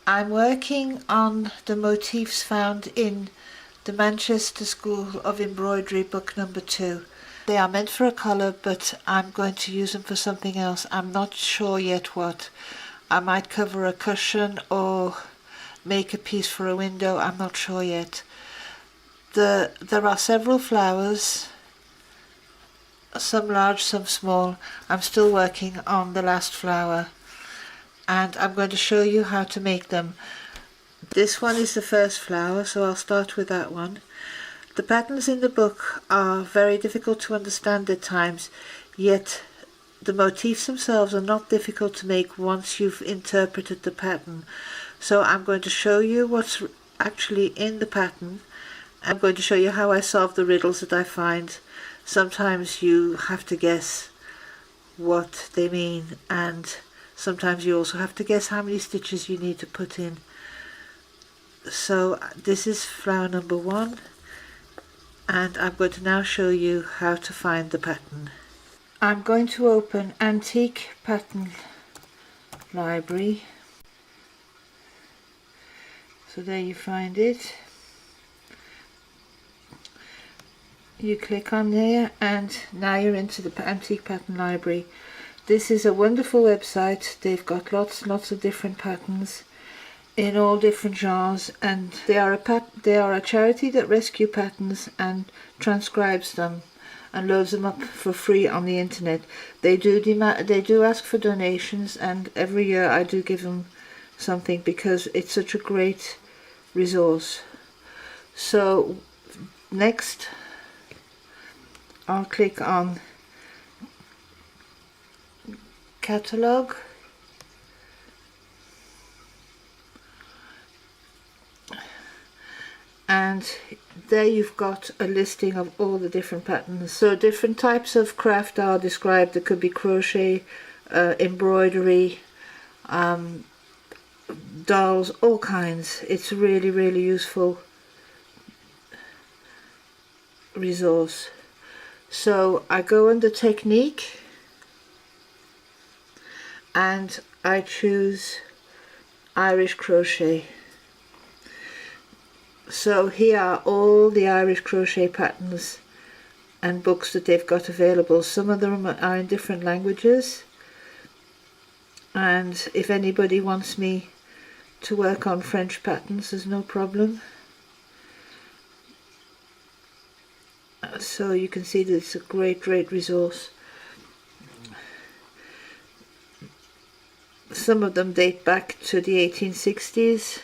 I'm working on the motifs found in the Manchester School of Embroidery book number 2. They are meant for a colour, but I'm going to use them for something else. I'm not sure yet what. I might cover a cushion or make a piece for a window. I'm not sure yet. There are several flowers, some large, some small. I'm still working on the last flower, and I'm going to show you how to make them. This one is the first flower, so I'll start with that one. The patterns in the book are very difficult to understand at times, yet the motifs themselves are not difficult to make once you've interpreted the pattern. So I'm going to show you what's actually in the pattern. I'm going to show you how I solve the riddles that I find. Sometimes you have to guess what they mean, and sometimes you also have to guess how many stitches you need to put in. So this is flower number 1, and I'm going to now show you how to find the pattern. I'm going to open Antique Pattern Library. So there you find it. You click on there and now you're into the Antique Pattern Library. This is a wonderful website. They've got lots of different patterns in all different genres, and they are a charity that rescue patterns and transcribes them and loads them up for free on the internet. They do ask for donations, and every year I do give them something because it's such a great resource. So next I'll click on Catalogue, and there you've got a listing of all the different patterns. So different types of craft are described. There could be crochet, embroidery, dolls, all kinds. It's a really useful resource. So I go under technique and I choose Irish crochet. So here are all the Irish crochet patterns and books that they've got available. Some of them are in different languages, and if anybody wants me to work on French patterns, there's no problem. So you can see that it's a great resource. Some of them date back to the 1860s.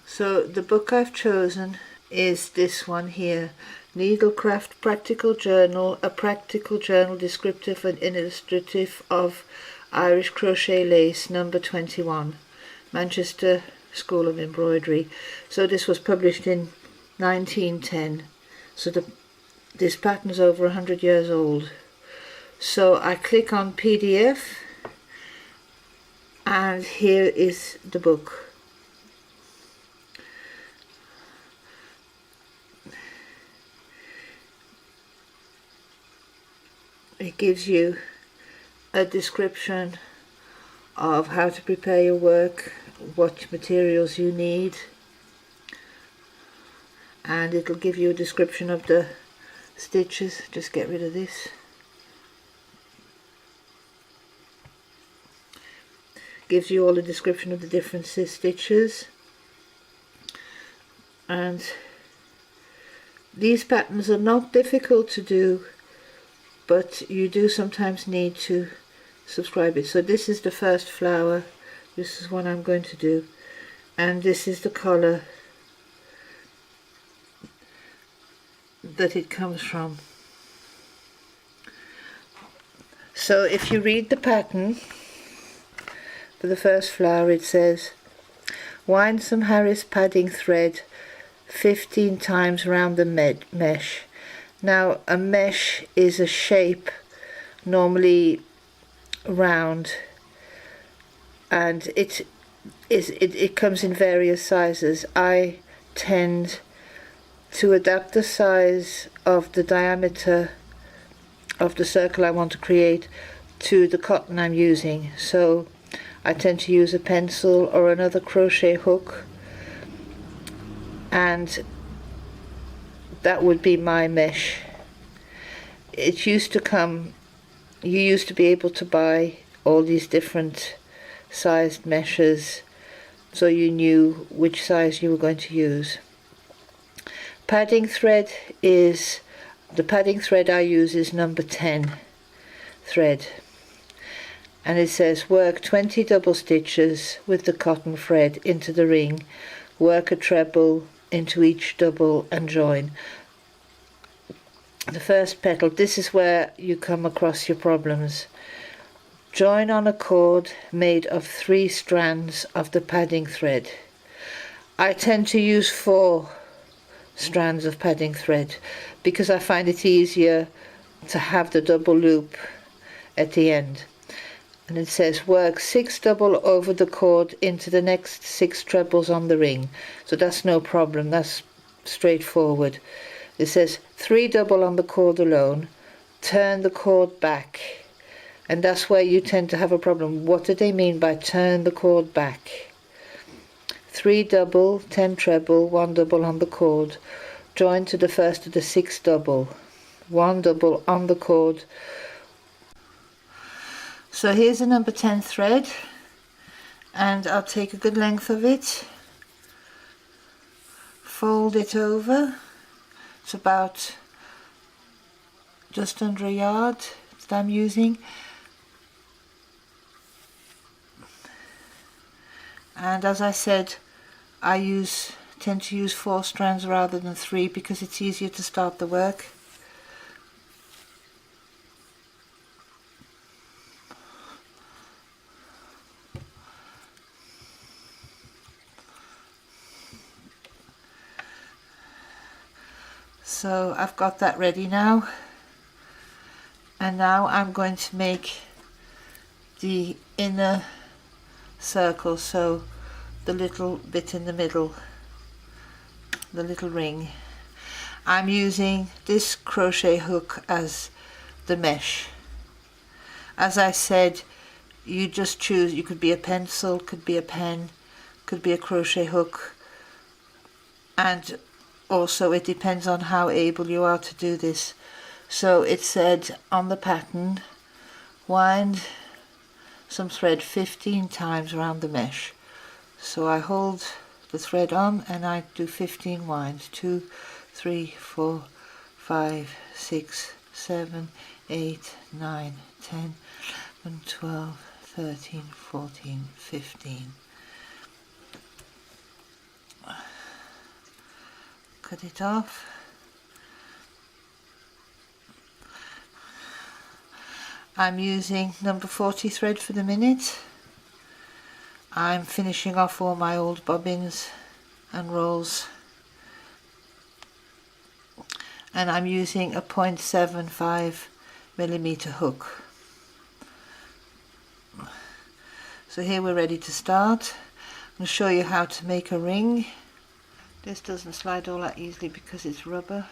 So the book I've chosen is this one here, Needlecraft Practical Journal, a practical journal descriptive and illustrative of Irish crochet lace, number 21, Manchester School of Embroidery. So this was published in 1910. So this pattern is over 100 years old. So I click on PDF, and here is the book. It gives you a description of how to prepare your work, what materials you need, and it'll give you a description of the stitches. Just get rid of this. Gives you all the description of the different stitches, and these patterns are not difficult to do, but you do sometimes need to subscribe it. So this is the first flower. This is what I'm going to do, and this is the colour that it comes from. So if you read the pattern for the first flower, it says, wind some Harris padding thread 15 times round the mesh. Now a mesh is a shape, normally round, and it comes in various sizes. I tend to adapt the size of the diameter of the circle I want to create to the cotton I'm using. So I tend to use a pencil or another crochet hook, and that would be my mesh. It used to come, you used to be able to buy all these different sized meshes, so you knew which size you were going to use. Padding thread is, the padding thread I use is number 10 thread, and it says work 20 double stitches with the cotton thread into the ring, work a treble into each double and join. The first petal, this is where you come across your problems. Join on a cord made of 3 strands of the padding thread. I tend to use 4 strands of padding thread because I find it easier to have the double loop at the end. And it says work 6 double over the cord into the next 6 trebles on the ring. So that's no problem, that's straightforward. It says 3 double on the cord alone, turn the cord back, and that's where you tend to have a problem. What do they mean by turn the cord back? 3 double, 10 treble, 1 double on the cord, join to the first of the 6 double, 1 double on the cord. So here's the number 10 thread, and I'll take a good length of it, fold it over. It's about just under a yard that I'm using, and as I said, I tend to use 4 strands rather than 3 because it's easier to start the work. So I've got that ready now, and now I'm going to make the inner circle, so the little bit in the middle, the little ring. I'm using this crochet hook as the mesh. As I said, you just choose, you could be a pencil, could be a pen, could be a crochet hook, and also it depends on how able you are to do this. So it said on the pattern, wind some thread 15 times around the mesh. So I hold the thread on and I do 15 winds. 2, 3, 4, 5, 6, 7, 8, 9, 10, 11, 12, 13, 14, 15. Cut it off. I'm using number 40 thread for the minute. I'm finishing off all my old bobbins and rolls, and I'm using a 0.75mm hook. So here we're ready to start. I'm going to show you how to make a ring. This doesn't slide all that easily because it's rubber.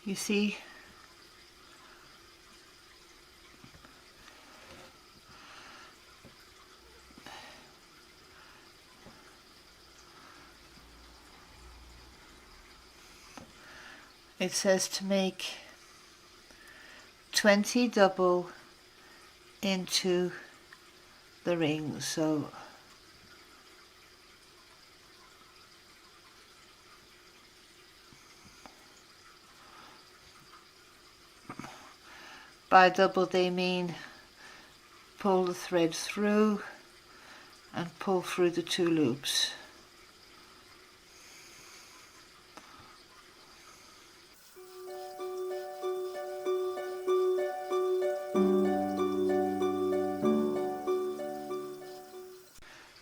You see, it says to make 20 double into the ring, so by double they mean pull the thread through and pull through the 2 loops.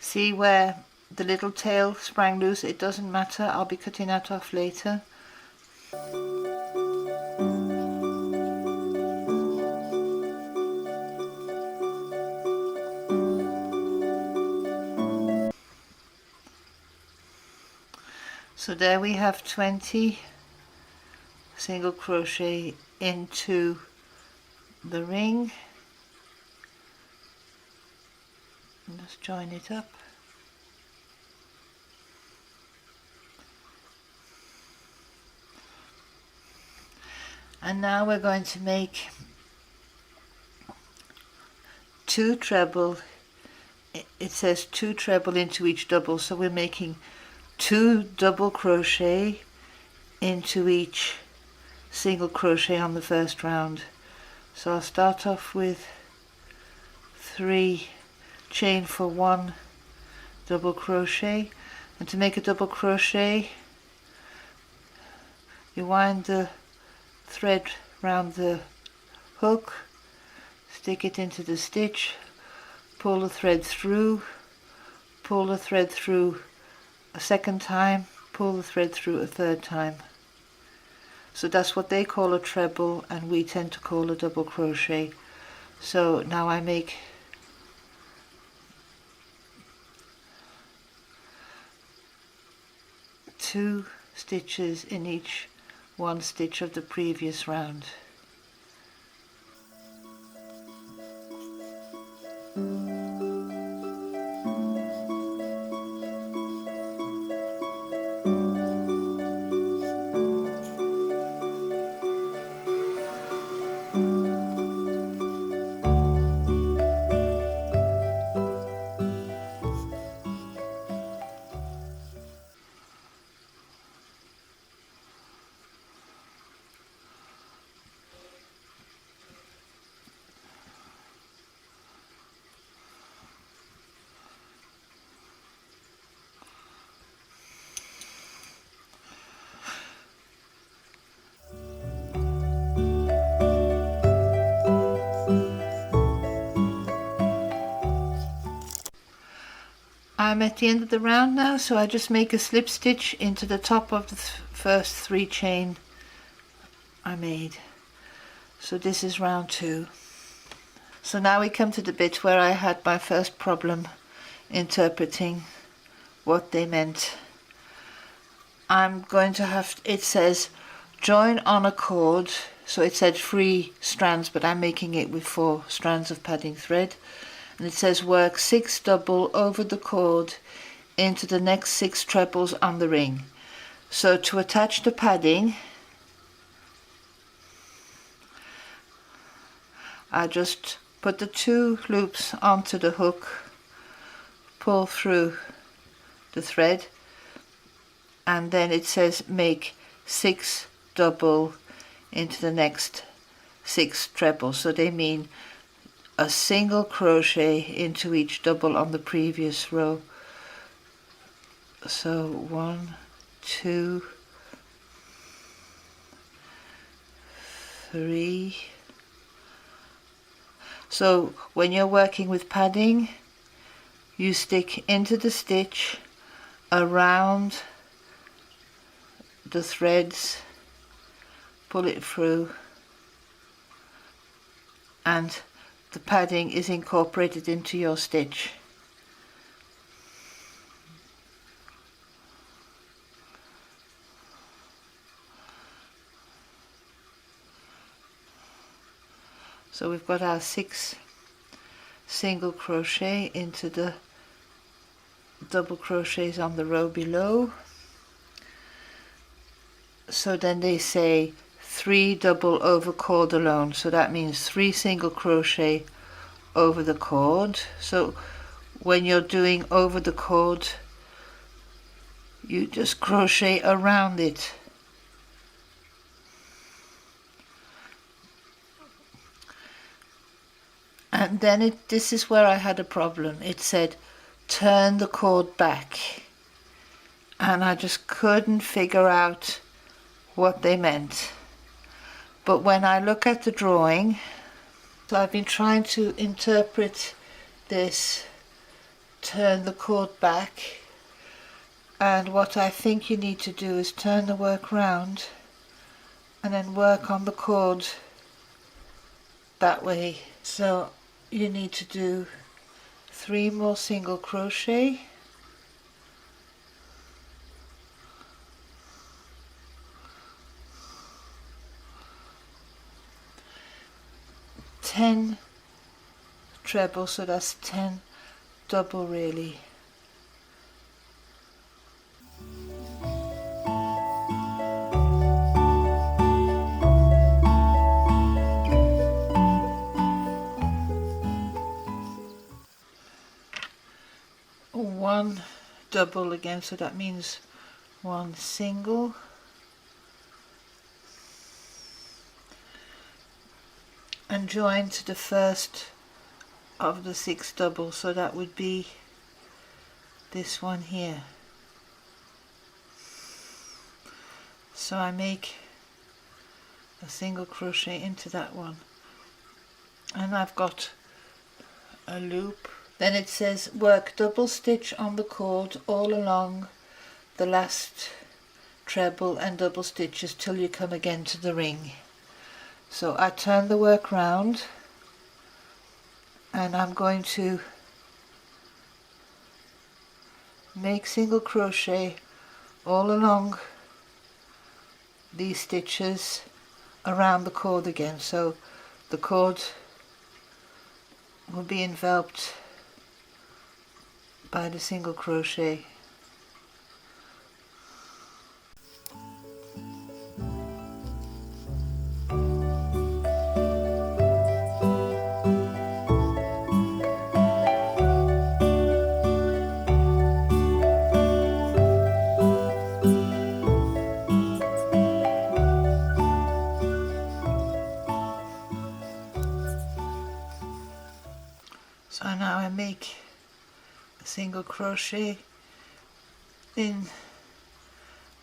See where the little tail sprang loose? It doesn't matter, I'll be cutting that off later. So there we have 20 single crochet into the ring. And just join it up. And now we're going to make 2 treble. It says 2 treble into each double, so we're making 2 double crochet into each single crochet on the first round. So I'll start off with 3 chain for 1 double crochet, and to make a double crochet you wind the thread round the hook, stick it into the stitch, pull the thread through, pull the thread through a second time, pull the thread through a third time. So that's what they call a treble and we tend to call a double crochet. So now I make two stitches in each one stitch of the previous round. I'm at the end of the round now, so I just make a slip stitch into the top of the first 3 chain I made. So this is round 2. So now we come to the bit where I had my first problem interpreting what they meant. I'm going to have, it says join on a cord, so it said 3 strands, but I'm making it with 4 strands of padding thread. And it says work 6 double over the cord into the next 6 trebles on the ring. So to attach the padding, I just put the 2 loops onto the hook, pull through the thread, and then it says make 6 double into the next 6 trebles. So they mean a single crochet into each double on the previous row. So 1, 2, 3. So when you're working with padding, you stick into the stitch around the threads, pull it through, and the padding is incorporated into your stitch. So we've got our 6 single crochet into the double crochets on the row below. So then they say 3 double over cord alone, so that means 3 single crochet over the cord. So when you're doing over the cord, you just crochet around it. And then this is where I had a problem. It said turn the cord back, and I just couldn't figure out what they meant. But when I look at the drawing, so I've been trying to interpret this turn the cord back, and what I think you need to do is turn the work round and then work on the cord that way. So you need to do 3 more single crochet, 10 treble, so that's 10 double really. One double again, so that means one single, and join to the first of the 6 doubles, so that would be this one here. So I make a single crochet into that one, and I've got a loop. Then it says work double stitch on the cord all along the last treble and double stitches till you come again to the ring. So I turn the work round, and I'm going to make single crochet all along these stitches around the cord again, so the cord will be enveloped by the single crochet. So now I make a single crochet in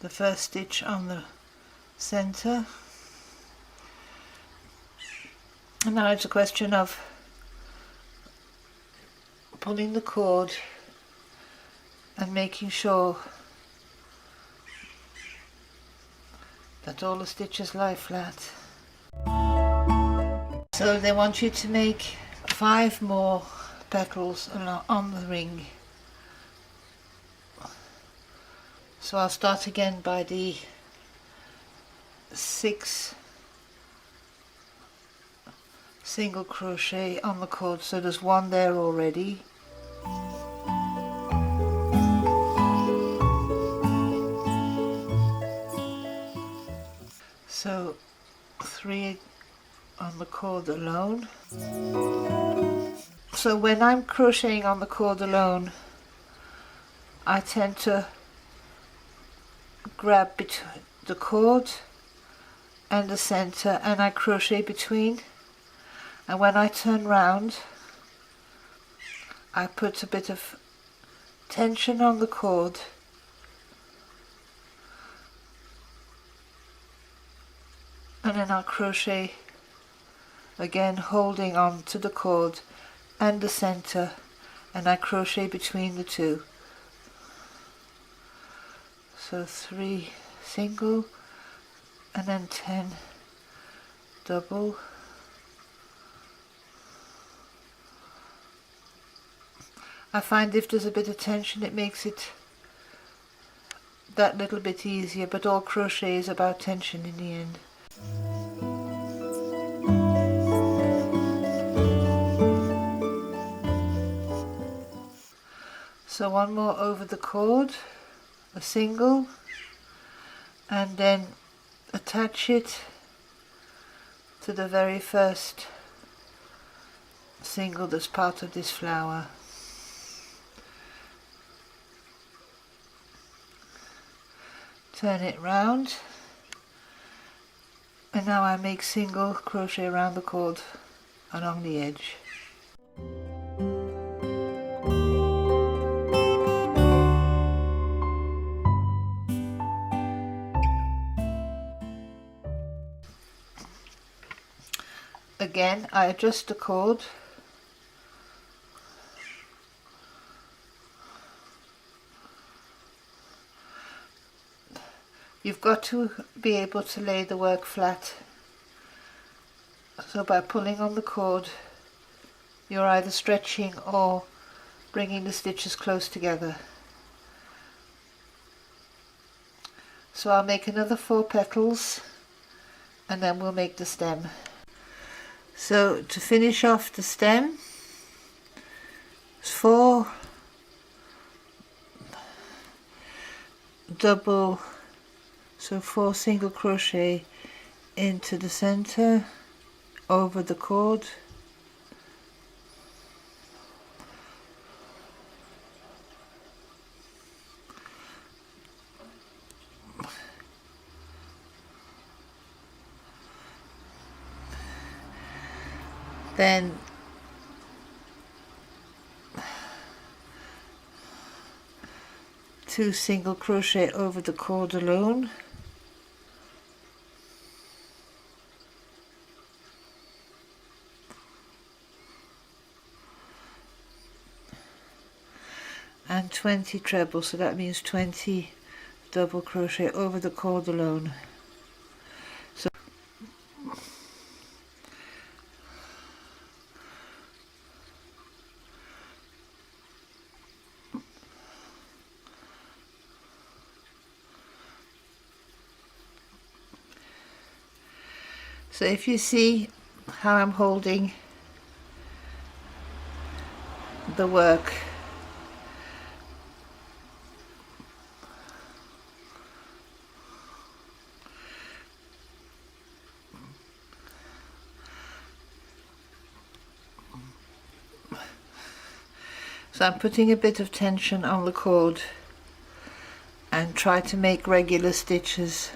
the first stitch on the center, and now it's a question of pulling the cord and making sure that all the stitches lie flat. So they want you to make 5 more petals on the ring. So I'll start again by the 6 single crochet on the cord, so there's one there already. So 3 on the cord alone. So when I'm crocheting on the cord alone, I tend to grab between the cord and the center, and I crochet between, and when I turn round I put a bit of tension on the cord and then I'll crochet again, holding on to the cord and the center, and I crochet between the two. So 3 single and then 10 double. I find if there's a bit of tension it makes it that little bit easier, but all crochet is about tension in the end. So one more over the cord, a single, and then attach it to the very first single that's part of this flower. Turn it round, and now I make single crochet around the cord along the edge. Again, I adjust the cord You've got to be able to lay the work flat, so by pulling on the cord you're either stretching or bringing the stitches close together. So I'll make another 4 petals and then we'll make the stem. So to finish off the stem, 4 double, so 4 single crochet into the center over the cord, then two single crochet over the cord alone, and 20 treble, so that means 20 double crochet over the cord alone. So if you see how I'm holding the work, so I'm putting a bit of tension on the cord and try to make regular stitches.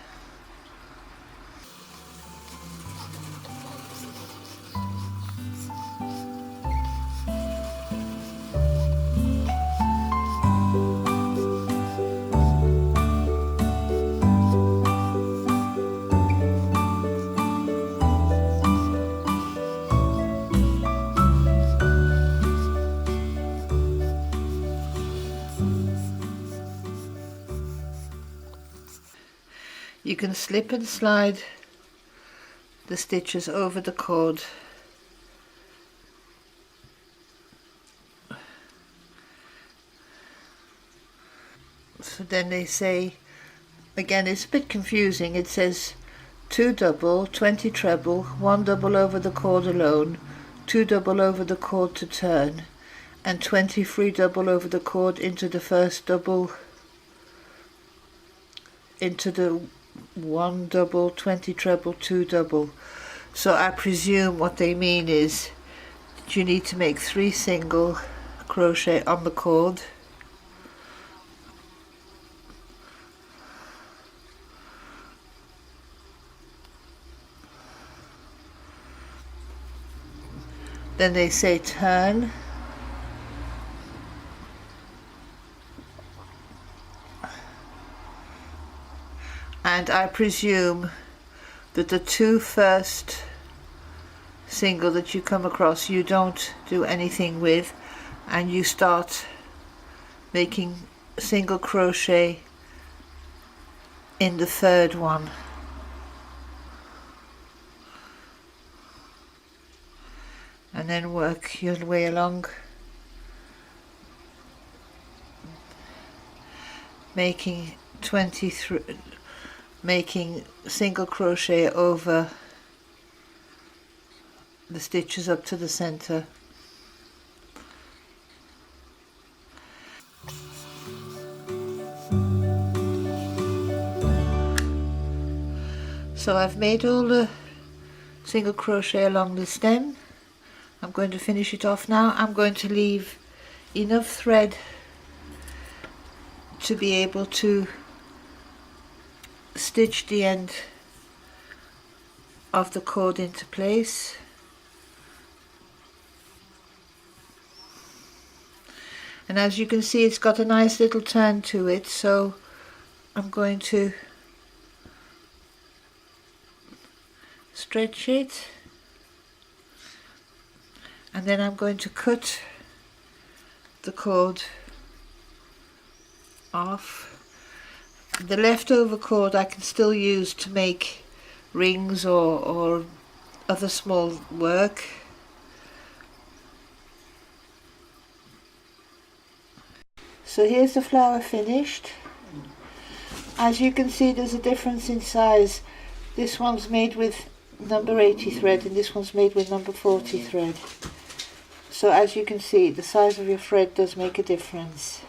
You can slip and slide the stitches over the cord. So then they say, again it's a bit confusing, it says 2 double, 20 treble, 1 double over the cord alone, 2 double over the cord to turn, and 20 free double over the cord into the first double, into the 1 double, 20 treble, 2 double. So I presume what they mean is that you need to make 3 single crochet on the cord, then they say turn, and I presume that the 2 first single that you come across you don't do anything with, and you start making single crochet in the 3rd one. And then work your way along, making 23, making single crochet over the stitches up to the center. So I've made all the single crochet along the stem. I'm going to finish it off now. I'm going to leave enough thread to be able to stitch the end of the cord into place. And as you can see, it's got a nice little turn to it, so I'm going to stretch it, and then I'm going to cut the cord off. The leftover cord I can still use to make rings or other small work. So here's the flower finished. As you can see, there's a difference in size. This one's made with number 80 thread, and this one's made with number 40 thread. So as you can see, the size of your thread does make a difference.